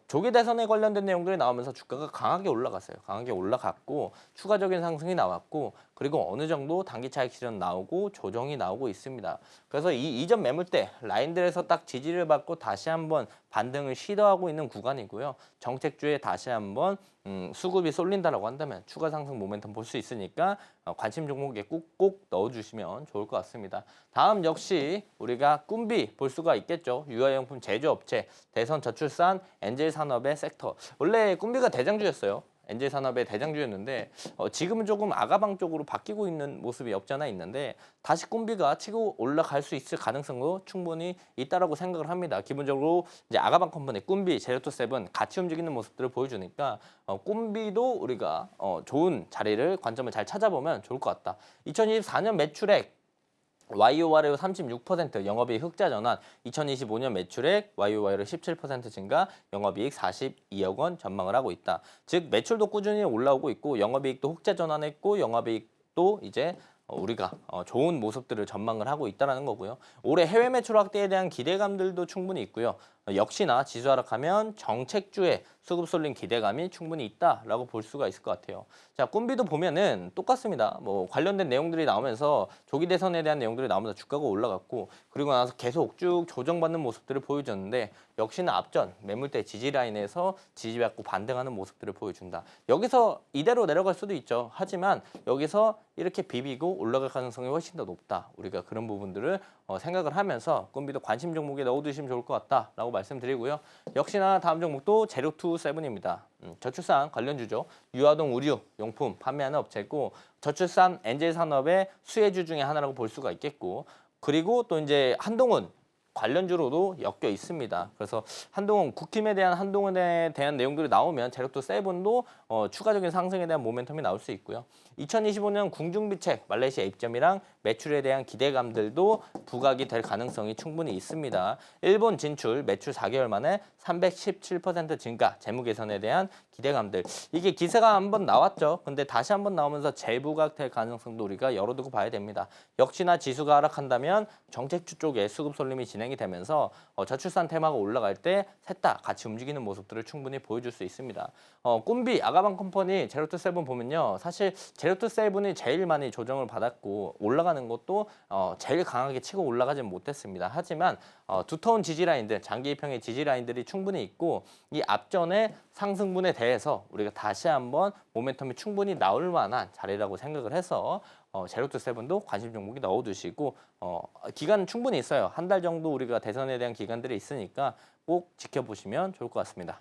조기 대선에 관련된 내용들이 나오면서 주가가 강하게 올라갔어요. 강하게 올라갔고 추가적인 상승이 나왔고 그리고 어느 정도 단기 차익 실현 나오고 조정이 나오고 있습니다. 그래서 이 이전 매물대 라인들에서 딱 지지를 받고 다시 한번 반등을 시도하고 있는 구간이고요. 정책주에 다시 한번 수급이 쏠린다라고 한다면 추가 상승 모멘텀 볼 수 있으니까 관심 종목에 꼭 넣어주시면 좋을 것 같습니다. 다음 역시 우리가 꿈비 볼 수가 있겠죠. 유아용품 제조업체, 대선저출산, 엔젤산업의 섹터. 원래 꿈비가 대장주였어요. 엔젤산업의 대장주였는데 지금은 조금 아가방 쪽으로 바뀌고 있는 모습이 없지 않아 있는데 다시 꿈비가 치고 올라갈 수 있을 가능성도 충분히 있다라고 생각을 합니다. 기본적으로 이제 아가방 컴퍼니 꿈비, 제로투세븐 같이 움직이는 모습들을 보여주니까 꿈비도 우리가 좋은 자리를 관점을 잘 찾아보면 좋을 것 같다. 2024년 매출액 YOY로 36% 영업이익 흑자 전환, 2025년 매출액 YOY로 17% 증가, 영업이익 42억 원 전망을 하고 있다. 즉 매출도 꾸준히 올라오고 있고 영업이익도 흑자 전환했고 영업이익도 이제 우리가 좋은 모습들을 전망을 하고 있다는 거고요. 올해 해외 매출 확대에 대한 기대감들도 충분히 있고요. 역시나 지수 하락하면 정책주에 수급 쏠린 기대감이 충분히 있다라고 볼 수가 있을 것 같아요. 자, 꿈비도 보면은 똑같습니다. 뭐 관련된 내용들이 나오면서 조기 대선에 대한 내용들이 나오면서 주가가 올라갔고 그리고 나서 계속 쭉 조정받는 모습들을 보여줬는데 역시나 앞전 매물대 지지 라인에서 지지받고 반등하는 모습들을 보여준다. 여기서 이대로 내려갈 수도 있죠. 하지만 여기서 이렇게 비비고 올라갈 가능성이 훨씬 더 높다. 우리가 그런 부분들을 생각을 하면서 꿈비도 관심 종목에 넣어두시면 좋을 것 같다라고 말씀드리고요. 역시나 다음 종목도 제로투세븐입니다. 저출산 관련주죠. 유아동 의류 용품 판매하는 업체고 저출산 엔젤 산업의 수혜주 중에 하나라고 볼 수가 있겠고 그리고 또 이제 한동훈 관련주로도 엮여 있습니다. 그래서 한동훈 국힘에 대한 한동훈에 대한 내용들이 나오면 제로투세븐도 추가적인 상승에 대한 모멘텀이 나올 수 있고요. 2025년 궁중비책 말레이시아 입점이랑 매출에 대한 기대감들도 부각이 될 가능성이 충분히 있습니다. 일본 진출 매출 4개월 만에 317% 증가, 재무 개선에 대한 기대감들. 이게 기세가 한번 나왔죠. 근데 다시 한번 나오면서 재부각될 가능성도 우리가 열어두고 봐야 됩니다. 역시나 지수가 하락한다면 정책주 쪽에 수급 쏠림이 진행이 되면서 저출산 테마가 올라갈 때 셋 다 같이 움직이는 모습들을 충분히 보여줄 수 있습니다. 꿈비 아가방 컴퍼니 제로투세븐 보면요. 사실 제로투세븐이 제일 많이 조정을 받았고 올라가는 것도 제일 강하게 치고 올라가진 못했습니다. 하지만 두터운 지지라인들, 장기 이평의 지지라인들이 충분히 있고 이 앞전의 상승분에 대해서 우리가 다시 한번 모멘텀이 충분히 나올 만한 자리라고 생각을 해서 제로투세븐도 관심 종목이 넣어두시고 기간 충분히 있어요. 한 달 정도 우리가 대선에 대한 기간들이 있으니까 꼭 지켜보시면 좋을 것 같습니다.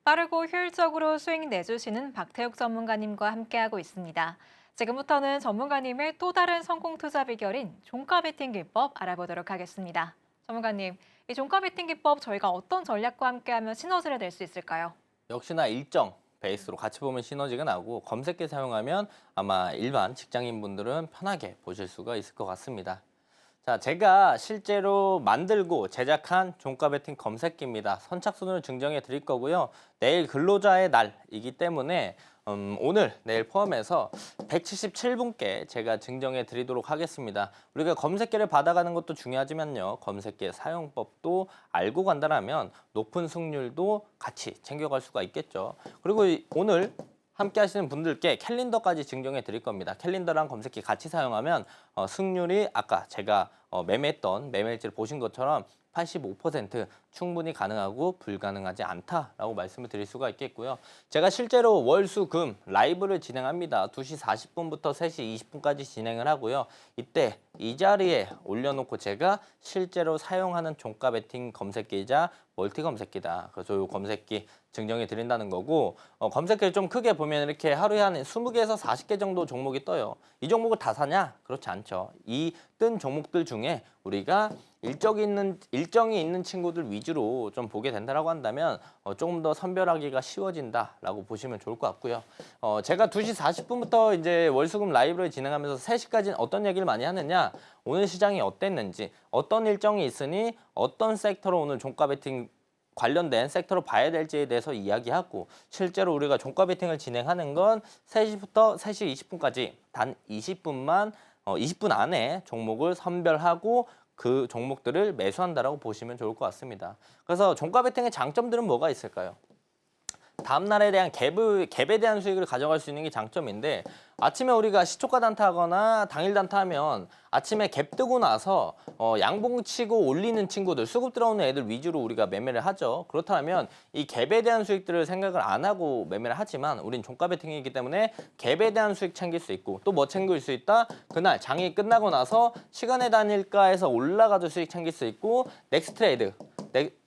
빠르고 효율적으로 수익 내주시는 박태욱 전문가님과 함께하고 있습니다. 지금부터는 전문가님의 또 다른 성공 투자 비결인 종가 베팅 기법 알아보도록 하겠습니다. 전문가님, 이 종가 베팅 기법 저희가 어떤 전략과 함께하면 시너지를 낼 수 있을까요? 역시나 일정 베이스로 같이 보면 시너지가 나고 검색기 사용하면 아마 일반 직장인분들은 편하게 보실 수가 있을 것 같습니다. 자, 제가 실제로 만들고 제작한 종가 베팅 검색기입니다. 선착순으로 증정해 드릴 거고요. 내일 근로자의 날이기 때문에 오늘, 내일 포함해서 177분께 제가 증정해 드리도록 하겠습니다. 우리가 검색기를 받아가는 것도 중요하지만요. 검색기의 사용법도 알고 간다면 높은 승률도 같이 챙겨갈 수가 있겠죠. 그리고 오늘 함께 하시는 분들께 캘린더까지 증정해 드릴 겁니다. 캘린더랑 검색기 같이 사용하면 승률이 아까 제가 매매했던 매매일지를 보신 것처럼 85% 충분히 가능하고 불가능하지 않다라고 말씀을 드릴 수가 있겠고요. 제가 실제로 월, 수, 금 라이브를 진행합니다. 2시 40분부터 3시 20분까지 진행을 하고요. 이때 이 자리에 올려놓고 제가 실제로 사용하는 종가 베팅 검색기이자 멀티 검색기다. 그래서 이 검색기 증정해 드린다는 거고 검색기를 좀 크게 보면 이렇게 하루에 한 20개에서 40개 정도 종목이 떠요. 이 종목을 다 사냐? 그렇지 않죠. 이 뜬 종목들 중에 우리가 일정이 있는 친구들 위주로 좀 보게 된다라고 한다면 조금 더 선별하기가 쉬워진다라고 보시면 좋을 것 같고요. 제가 2시 40분부터 이제 월수금 라이브를 진행하면서 3시까지는 어떤 얘기를 많이 하느냐? 오늘 시장이 어땠는지, 어떤 일정이 있으니 어떤 섹터로 오늘 종가 베팅 관련된 섹터로 봐야 될지에 대해서 이야기하고 실제로 우리가 종가 베팅을 진행하는 건 3시부터 3시 20분까지 단 20분만 20분 안에 종목을 선별하고 그 종목들을 매수한다라고 보시면 좋을 것 같습니다. 그래서 종가 베팅의 장점들은 뭐가 있을까요? 다음 날에 대한 갭에 대한 수익을 가져갈 수 있는 게 장점인데 아침에 우리가 시초가 단타하거나 당일 단타하면 아침에 갭 뜨고 나서 양봉 치고 올리는 친구들, 수급 들어오는 애들 위주로 우리가 매매를 하죠. 그렇다면 이 갭에 대한 수익들을 생각을 안 하고 매매를 하지만 우린 종가 베팅이기 때문에 갭에 대한 수익 챙길 수 있고 또 뭐 챙길 수 있다? 그날 장이 끝나고 나서 시간의 단일가에서 올라가도 수익 챙길 수 있고 넥스트 트레이드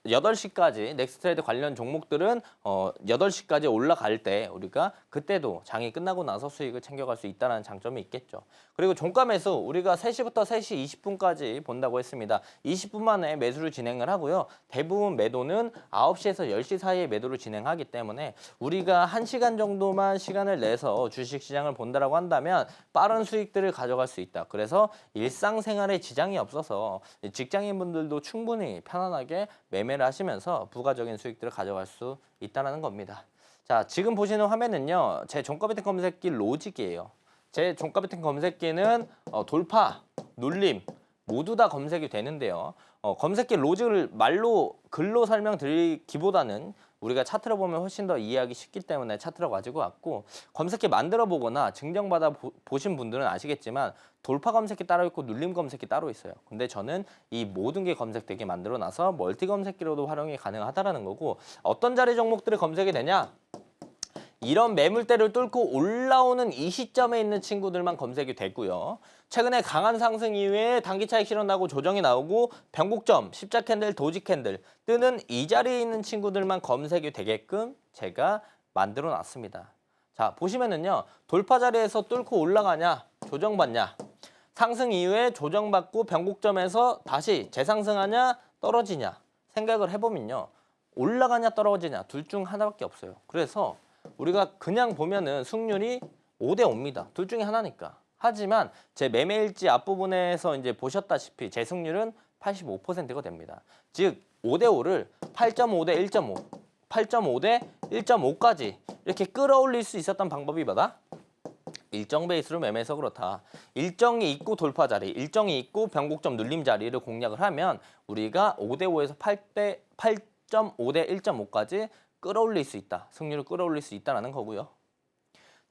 8시까지 넥스트레이드 관련 종목들은 8시까지 올라갈 때 우리가 그때도 장이 끝나고 나서 수익을 챙겨갈 수 있다는 장점이 있겠죠. 그리고 종가 매수 우리가 3시부터 3시 20분까지 본다고 했습니다. 20분 만에 매수를 진행을 하고요. 대부분 매도는 9시에서 10시 사이에 매도를 진행하기 때문에 우리가 1시간 정도만 시간을 내서 주식시장을 본다라고 한다면 빠른 수익들을 가져갈 수 있다. 그래서 일상생활에 지장이 없어서 직장인분들도 충분히 편안하게 매매를 하시면서 부가적인 수익들을 가져갈 수 있다는 겁니다. 자, 지금 보시는 화면은요. 제 종가 베팅 검색기 로직이에요. 제 종가 베팅 검색기는 돌파, 눌림 모두 다 검색이 되는데요. 검색기 로직을 말로 글로 설명드리기보다는 우리가 차트로 보면 훨씬 더 이해하기 쉽기 때문에 차트로 가지고 왔고 검색기 만들어 보거나 증정받아 보신 분들은 아시겠지만 돌파 검색기 따로 있고 눌림 검색기 따로 있어요. 근데 저는 이 모든 게 검색되게 만들어 놔서 멀티 검색기로도 활용이 가능하다라는 거고 어떤 자리 종목들이 검색이 되냐? 이런 매물대를 뚫고 올라오는 이 시점에 있는 친구들만 검색이 되고요. 최근에 강한 상승 이후에 단기 차익 실현 나고 조정이 나오고 변곡점, 십자 캔들, 도지 캔들 뜨는 이 자리에 있는 친구들만 검색이 되게끔 제가 만들어 놨습니다. 자, 보시면은요. 돌파 자리에서 뚫고 올라가냐, 조정받냐. 상승 이후에 조정받고 변곡점에서 다시 재상승하냐, 떨어지냐. 생각을 해보면요. 올라가냐, 떨어지냐. 둘 중 하나밖에 없어요. 그래서 우리가 그냥 보면은 승률이 5대 5입니다. 둘 중에 하나니까. 하지만 제 매매일지 앞부분에서 이제 보셨다시피 제 승률은 85%가 됩니다. 즉 5대 5를 8.5 대 1.5, 8.5 대 1.5까지 이렇게 끌어올릴 수 있었던 방법이 뭐다? 일정 베이스로 매매해서 그렇다. 일정이 있고 돌파 자리, 일정이 있고 변곡점 눌림 자리를 공략을 하면 우리가 5대 5에서 8.5 대 1.5까지 끌어올릴 수 있다. 승률을 끌어올릴 수 있다는 거고요.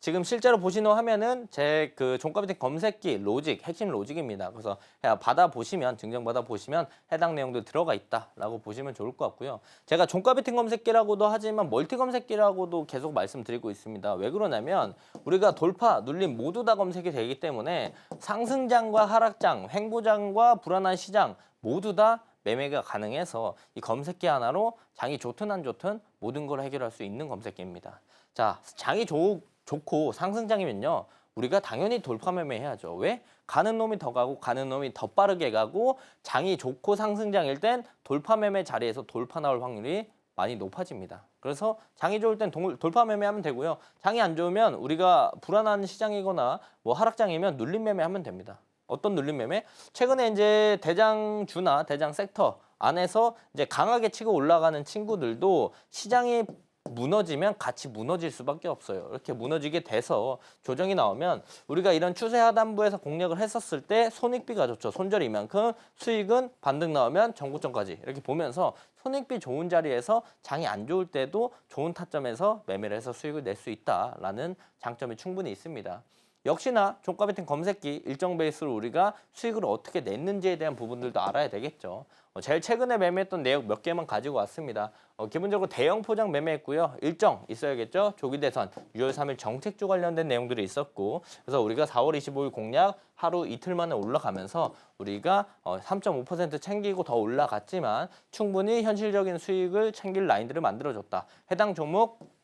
지금 실제로 보시는 화면은 제 그 종가 베팅 검색기 로직, 핵심 로직입니다. 그래서 받아보시면, 증정받아보시면 해당 내용도 들어가 있다라고 보시면 좋을 것 같고요. 제가 종가 베팅 검색기라고도 하지만 멀티 검색기라고도 계속 말씀드리고 있습니다. 왜 그러냐면 우리가 돌파, 눌림 모두 다 검색이 되기 때문에 상승장과 하락장, 횡보장과 불안한 시장 모두 다 매매가 가능해서 이 검색기 하나로 장이 좋든 안 좋든 모든 걸 해결할 수 있는 검색기입니다. 자, 장이 좋고 상승장이면요. 우리가 당연히 돌파 매매해야죠. 왜? 가는 놈이 더 가고 가는 놈이 더 빠르게 가고 장이 좋고 상승장일 땐 돌파 매매 자리에서 돌파 나올 확률이 많이 높아집니다. 그래서 장이 좋을 땐 돌파 매매하면 되고요. 장이 안 좋으면 우리가 불안한 시장이거나 뭐 하락장이면 눌림 매매하면 됩니다. 어떤 눌림 매매? 최근에 이제 대장주나 대장 섹터 안에서 이제 강하게 치고 올라가는 친구들도 시장이 무너지면 같이 무너질 수밖에 없어요. 이렇게 무너지게 돼서 조정이 나오면 우리가 이런 추세 하단부에서 공략을 했었을 때 손익비가 좋죠. 손절이 이만큼 수익은 반등 나오면 전고점까지 이렇게 보면서 손익비 좋은 자리에서 장이 안 좋을 때도 좋은 타점에서 매매를 해서 수익을 낼 수 있다라는 장점이 충분히 있습니다. 역시나 종가 베팅 검색기 일정 베이스로 우리가 수익을 어떻게 냈는지에 대한 부분들도 알아야 되겠죠. 제일 최근에 매매했던 내역 몇 개만 가지고 왔습니다. 기본적으로 대형 포장 매매했고요. 일정 있어야겠죠. 조기 대선 6월 3일 정책주 관련된 내용들이 있었고 그래서 우리가 4월 25일 공략 하루 이틀 만에 올라가면서 우리가 3.5% 챙기고 더 올라갔지만 충분히 현실적인 수익을 챙길 라인들을 만들어줬다. 해당 종목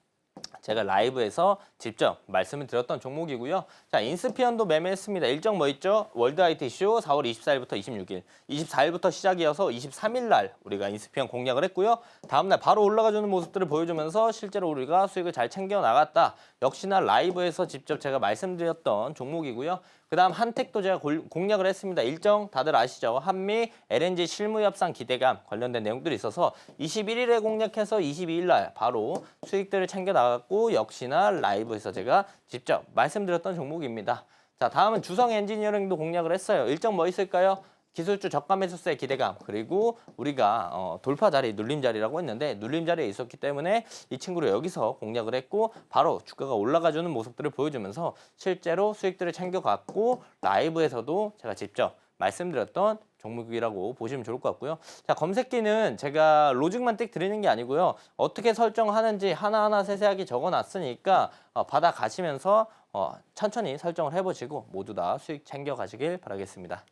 제가 라이브에서 직접 말씀을 드렸던 종목이고요. 자, 인스피언도 매매했습니다. 일정 뭐 있죠? 월드 IT 쇼 4월 24일부터 26일, 24일부터 시작이어서 23일 날 우리가 인스피언 공략을 했고요. 다음 날 바로 올라가주는 모습들을 보여주면서 실제로 우리가 수익을 잘 챙겨 나갔다. 역시나 라이브에서 직접 제가 말씀드렸던 종목이고요. 그다음 한택도 제가 공략을 했습니다. 일정 다들 아시죠? 한미 LNG 실무 협상 기대감 관련된 내용들이 있어서 21일에 공략해서 22일 날 바로 수익들을 챙겨 나갔고 역시나 라이브에서 제가 직접 말씀드렸던 종목입니다. 자, 다음은 주성 엔지니어링도 공략을 했어요. 일정 뭐 있을까요? 기술주 저가 매수세 기대감 그리고 우리가 돌파 자리, 눌림 자리라고 했는데 눌림 자리에 있었기 때문에 이 친구를 여기서 공략을 했고 바로 주가가 올라가주는 모습들을 보여주면서 실제로 수익들을 챙겨갔고 라이브에서도 제가 직접 말씀드렸던 종목이라고 보시면 좋을 것 같고요. 자, 검색기는 제가 로직만 띡 드리는 게 아니고요. 어떻게 설정하는지 하나하나 세세하게 적어놨으니까 받아가시면서 천천히 설정을 해보시고 모두 다 수익 챙겨가시길 바라겠습니다.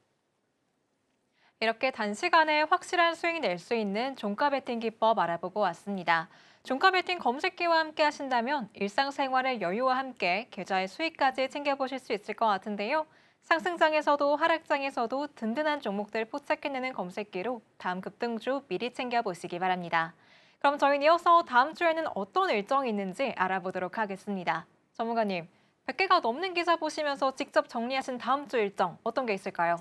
이렇게 단시간에 확실한 수익 낼 수 있는 종가 베팅 기법 알아보고 왔습니다. 종가 베팅 검색기와 함께 하신다면 일상생활의 여유와 함께 계좌의 수익까지 챙겨보실 수 있을 것 같은데요. 상승장에서도 하락장에서도 든든한 종목들 포착해내는 검색기로 다음 급등주 미리 챙겨보시기 바랍니다. 그럼 저희는 이어서 다음 주에는 어떤 일정이 있는지 알아보도록 하겠습니다. 전문가님, 100개가 넘는 기사 보시면서 직접 정리하신 다음 주 일정 어떤 게 있을까요?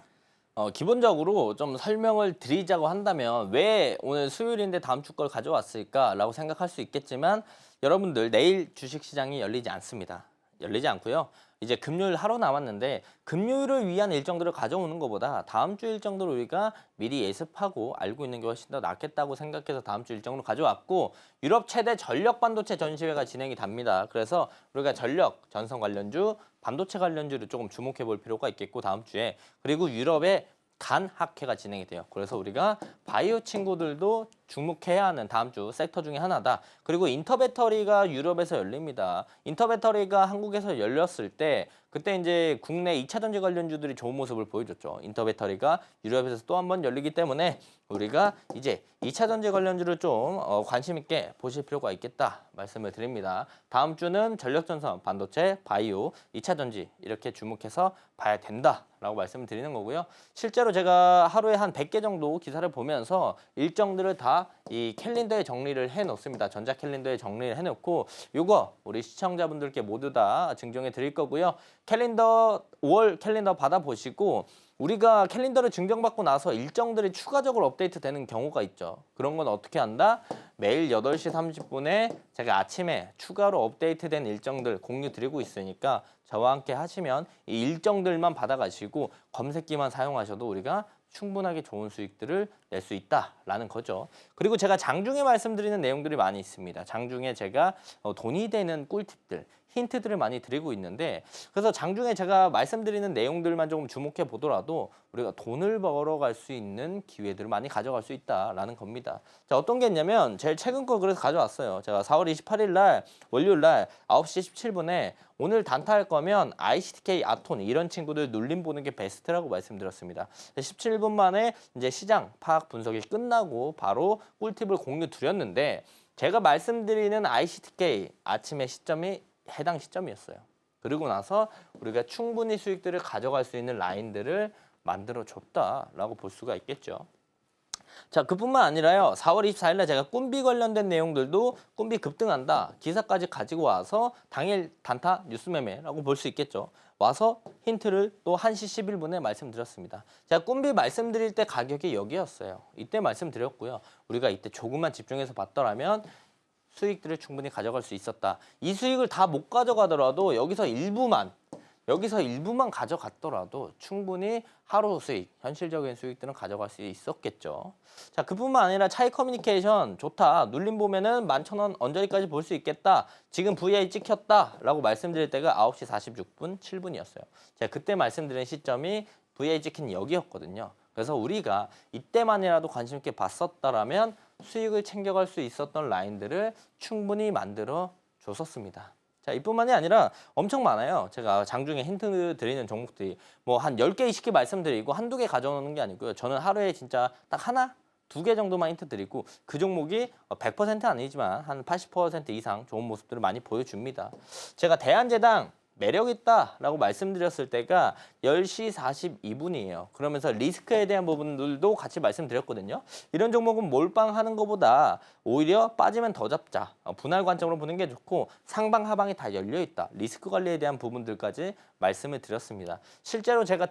기본적으로 좀 설명을 드리자고 한다면 왜 오늘 수요일인데 다음 주 걸 가져왔을까라고 생각할 수 있겠지만 여러분들 내일 주식시장이 열리지 않습니다. 열리지 않고요. 이제 금요일 하루 남았는데 금요일을 위한 일정들을 가져오는 것보다 다음 주 일정들을 우리가 미리 예습하고 알고 있는 게 훨씬 더 낫겠다고 생각해서 다음 주 일정으로 가져왔고 유럽 최대 전력 반도체 전시회가 진행이 됩니다. 그래서 우리가 전력, 전선 관련주, 반도체 관련주를 조금 주목해 볼 필요가 있겠고 다음 주에 그리고 유럽의 간 학회가 진행이 돼요. 그래서 우리가 바이오 친구들도 주목해야 하는 다음 주 섹터 중에 하나다. 그리고 인터배터리가 유럽에서 열립니다. 인터배터리가 한국에서 열렸을 때 그때 이제 국내 2차 전지 관련주들이 좋은 모습을 보여줬죠. 인터배터리가 유럽에서 또 한 번 열리기 때문에 우리가 이제 2차 전지 관련주를 좀 관심 있게 보실 필요가 있겠다 말씀을 드립니다. 다음 주는 전력전선, 반도체, 바이오, 2차 전지 이렇게 주목해서 봐야 된다라고 말씀을 드리는 거고요. 실제로 제가 하루에 한 100개 정도 기사를 보면서 일정들을 다 이 캘린더에 정리를 해 놓습니다. 전자 캘린더에 정리를 해 놓고 요거 우리 시청자분들께 모두 다 증정해 드릴 거고요. 캘린더 5월 캘린더 받아 보시고 우리가 캘린더를 증정받고 나서 일정들이 추가적으로 업데이트 되는 경우가 있죠. 그런 건 어떻게 한다? 매일 8시 30분에 제가 아침에 추가로 업데이트된 일정들 공유 드리고 있으니까 저와 함께 하시면 이 일정들만 받아가시고 검색기만 사용하셔도 우리가 충분하게 좋은 수익들을 낼 수 있다라는 거죠. 그리고 제가 장중에 말씀드리는 내용들이 많이 있습니다. 장중에 제가 돈이 되는 꿀팁들, 힌트들을 많이 드리고 있는데 그래서 장중에 제가 말씀드리는 내용들만 조금 주목해 보더라도 우리가 돈을 벌어갈 수 있는 기회들을 많이 가져갈 수 있다라는 겁니다. 자, 어떤 게 있냐면 제일 최근 거 그래서 가져왔어요. 제가 4월 28일 날 월요일 날 9시 17분에 오늘 단타할 거면 ICTK, 아톤 이런 친구들 눌림 보는 게 베스트라고 말씀드렸습니다. 17분 만에 이제 시장 파악 분석이 끝나고 바로 꿀팁을 공유 드렸는데 제가 말씀드리는 ICTK 아침의 시점이 해당 시점이었어요. 그리고 나서 우리가 충분히 수익들을 가져갈 수 있는 라인들을 만들어 줬다라고 볼 수가 있겠죠. 자, 그뿐만 아니라요. 4월 24일 날 제가 꿈비 관련된 내용들도 꿈비 급등한다. 기사까지 가지고 와서 당일 단타 뉴스 매매라고 볼 수 있겠죠. 와서 힌트를 또 1시 11분에 말씀드렸습니다. 제가 꿈비 말씀드릴 때 가격이 여기였어요. 이때 말씀드렸고요. 우리가 이때 조금만 집중해서 봤더라면 수익들을 충분히 가져갈 수 있었다. 이 수익을 다 못 가져가더라도 여기서 일부만 가져갔더라도 충분히 하루 수익, 현실적인 수익들은 가져갈 수 있었겠죠. 자, 그뿐만 아니라 차이 커뮤니케이션 좋다. 눌림 보면은 11,000원 언저리까지 볼 수 있겠다. 지금 VI 찍혔다라고 말씀드릴 때가 9시 46분 7분이었어요. 제가 그때 말씀드린 시점이 VI 찍힌 여기였거든요. 그래서 우리가 이때만이라도 관심 있게 봤었다라면 수익을 챙겨갈 수 있었던 라인들을 충분히 만들어 줬었습니다. 자, 이뿐만이 아니라 엄청 많아요. 제가 장중에 힌트 드리는 종목들이 뭐 한 10개, 20개 말씀드리고 한두 개 가져오는 게 아니고요. 저는 하루에 진짜 딱 하나, 2개 정도만 힌트 드리고 그 종목이 100% 아니지만 한 80% 이상 좋은 모습들을 많이 보여줍니다. 제가 대한제당 매력 있다라고 말씀드렸을 때가 10시 42분이에요. 그러면서 리스크에 대한 부분들도 같이 말씀드렸거든요. 이런 종목은 몰빵하는 것보다 오히려 빠지면 더 잡자. 분할 관점으로 보는 게 좋고 상방 하방이 다 열려 있다. 리스크 관리에 대한 부분들까지 말씀을 드렸습니다. 실제로 제가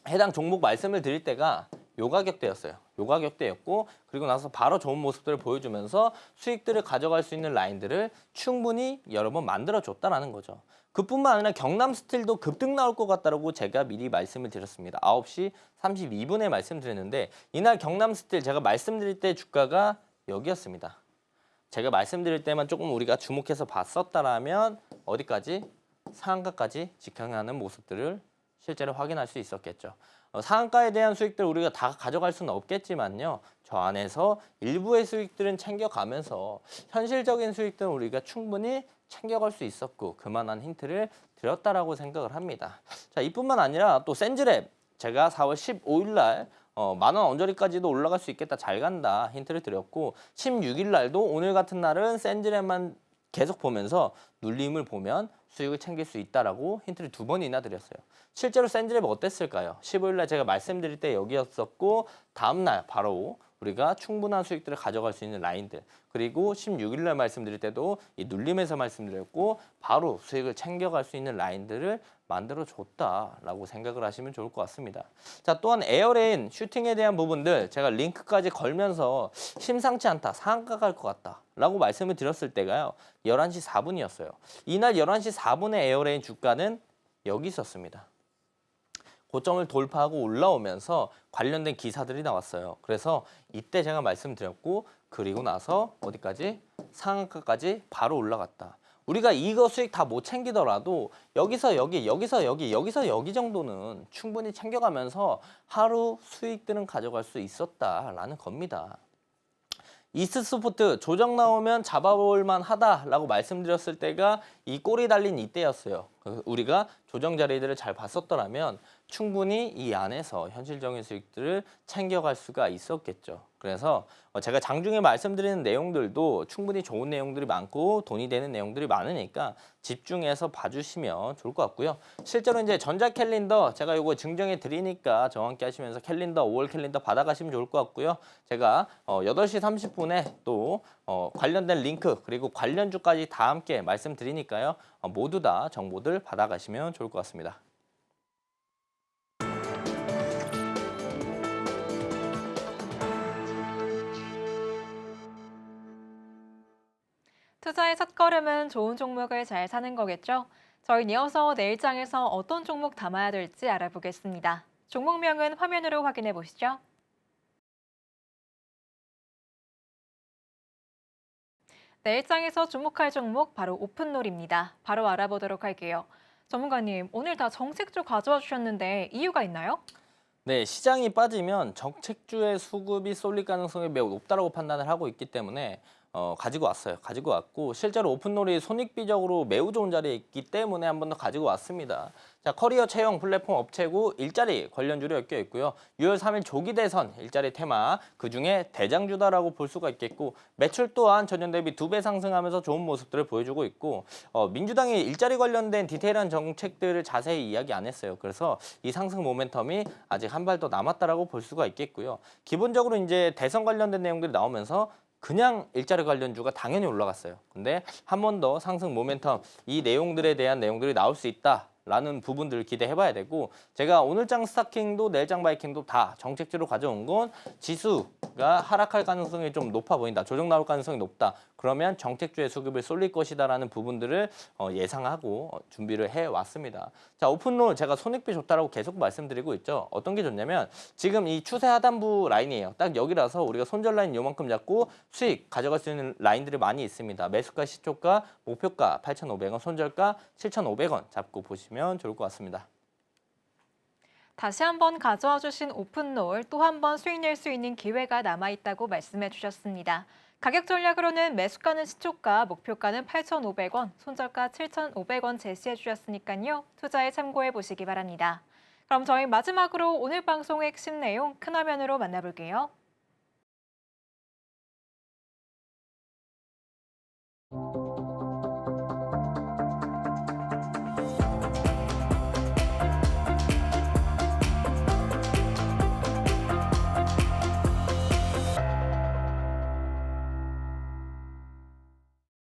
해당 종목 말씀을 드릴 때가 요 가격대였어요. 요 가격대였고 그리고 나서 바로 좋은 모습들을 보여주면서 수익들을 가져갈 수 있는 라인들을 충분히 여러 번 만들어줬다라는 거죠. 그뿐만 아니라 경남 스틸도 급등 나올 것 같다라고 제가 미리 말씀을 드렸습니다. 9시 32분에 말씀드렸는데 이날 경남 스틸 제가 말씀드릴 때 주가가 여기였습니다. 제가 말씀드릴 때만 조금 우리가 주목해서 봤었다라면 어디까지? 상한가까지 직행하는 모습들을 실제로 확인할 수 있었겠죠. 상한가에 대한 수익들 우리가 다 가져갈 수는 없겠지만요. 저 안에서 일부의 수익들은 챙겨가면서 현실적인 수익들은 우리가 충분히 챙겨갈 수 있었고 그만한 힌트를 드렸다라고 생각을 합니다. 자, 이뿐만 아니라 또 센즈랩 제가 4월 15일 날 만원 언저리까지도 올라갈 수 있겠다. 잘 간다. 힌트를 드렸고 16일 날도 오늘 같은 날은 센즈랩만 계속 보면서 눌림을 보면 수익을 챙길 수 있다라고 힌트를 2번이나 드렸어요. 실제로 센즈랩 어땠을까요? 15일 날 제가 말씀드릴 때 여기였었고 다음 날 바로 우리가 충분한 수익들을 가져갈 수 있는 라인들 그리고 16일 날 말씀드릴 때도 이 눌림에서 말씀드렸고 바로 수익을 챙겨갈 수 있는 라인들을 만들어줬다라고 생각을 하시면 좋을 것 같습니다. 자, 또한 에어레인 슈팅에 대한 부분들 제가 링크까지 걸면서 심상치 않다, 상한가 갈 것 같다 라고 말씀을 드렸을 때가요. 11시 4분이었어요. 이날 11시 4분에 에어레인 주가는 여기 있었습니다. 고점을 돌파하고 올라오면서 관련된 기사들이 나왔어요. 그래서 이때 제가 말씀드렸고 그리고 나서 어디까지? 상한가까지 바로 올라갔다. 우리가 이거 수익 다 못 챙기더라도 여기서 여기, 여기서 여기, 여기서 여기 정도는 충분히 챙겨가면서 하루 수익들은 가져갈 수 있었다라는 겁니다. 이스스포트 조정 나오면 잡아볼 만하다라고 말씀드렸을 때가 이 꼬리 달린 이때였어요. 우리가 조정 자리들을 잘 봤었더라면 충분히 이 안에서 현실적인 수익들을 챙겨갈 수가 있었겠죠. 그래서 제가 장중에 말씀드리는 내용들도 충분히 좋은 내용들이 많고 돈이 되는 내용들이 많으니까 집중해서 봐주시면 좋을 것 같고요. 실제로 이제 전자 캘린더 제가 이거 증정해 드리니까 저와 함께 하시면서 캘린더 5월 캘린더 받아가시면 좋을 것 같고요. 제가 8시 30분에 또 관련된 링크 그리고 관련주까지 다 함께 말씀드리니까요. 모두 다 정보들 받아가시면 좋을 것 같습니다. 투자의 첫걸음은 좋은 종목을 잘 사는 거겠죠? 저희는 이어서 내일장에서 어떤 종목 담아야 될지 알아보겠습니다. 종목명은 화면으로 확인해 보시죠. 내일장에서 주목할 종목 바로 오픈롤입니다. 바로 알아보도록 할게요. 전문가님, 오늘 다 정책주 가져와 주셨는데 이유가 있나요? 네, 시장이 빠지면 정책주의 수급이 쏠릴 가능성이 매우 높다고 판단을 하고 있기 때문에 가지고 왔어요. 가지고 왔고 실제로 오픈롤이 손익비적으로 매우 좋은 자리에 있기 때문에 한 번 더 가지고 왔습니다. 자, 커리어 채용 플랫폼 업체고 일자리 관련주로 엮여 있고요. 6월 3일 조기 대선 일자리 테마 그중에 대장주다라고 볼 수가 있겠고 매출 또한 전년 대비 2배 상승하면서 좋은 모습들을 보여주고 있고 민주당이 일자리 관련된 디테일한 정책들을 자세히 이야기 안 했어요. 그래서 이 상승 모멘텀이 아직 한 발 더 남았다라고 볼 수가 있겠고요. 기본적으로 이제 대선 관련된 내용들이 나오면서 그냥 일자리 관련주가 당연히 올라갔어요. 근데 한 번 더 상승 모멘텀 이 내용들에 대한 내용들이 나올 수 있다라는 부분들을 기대해봐야 되고 제가 오늘장 스타킹도 내일장 바이킹도 다 정책주로 가져온 건 지수가 하락할 가능성이 좀 높아 보인다. 조정 나올 가능성이 높다. 그러면 정책주의 수급을 쏠릴 것이다라는 부분들을 예상하고 준비를 해왔습니다. 자, 오픈롤 제가 손익비 좋다라고 계속 말씀드리고 있죠. 어떤 게 좋냐면 지금 이 추세 하단부 라인이에요. 딱 여기라서 우리가 손절 라인 요만큼 잡고 수익 가져갈 수 있는 라인들이 많이 있습니다. 매수가, 시초가, 목표가 8,500원, 손절가 7,500원 잡고 보시면 좋을 것 같습니다. 다시 한번 가져와 주신 오픈롤 또 한 번 수익 낼 수 있는 기회가 남아있다고 말씀해 주셨습니다. 가격 전략으로는 매수가는 시초가, 목표가는 8,500원, 손절가 7,500원 제시해 주셨으니까요. 투자에 참고해 보시기 바랍니다. 그럼 저희 마지막으로 오늘 방송의 핵심 내용 큰 화면으로 만나볼게요.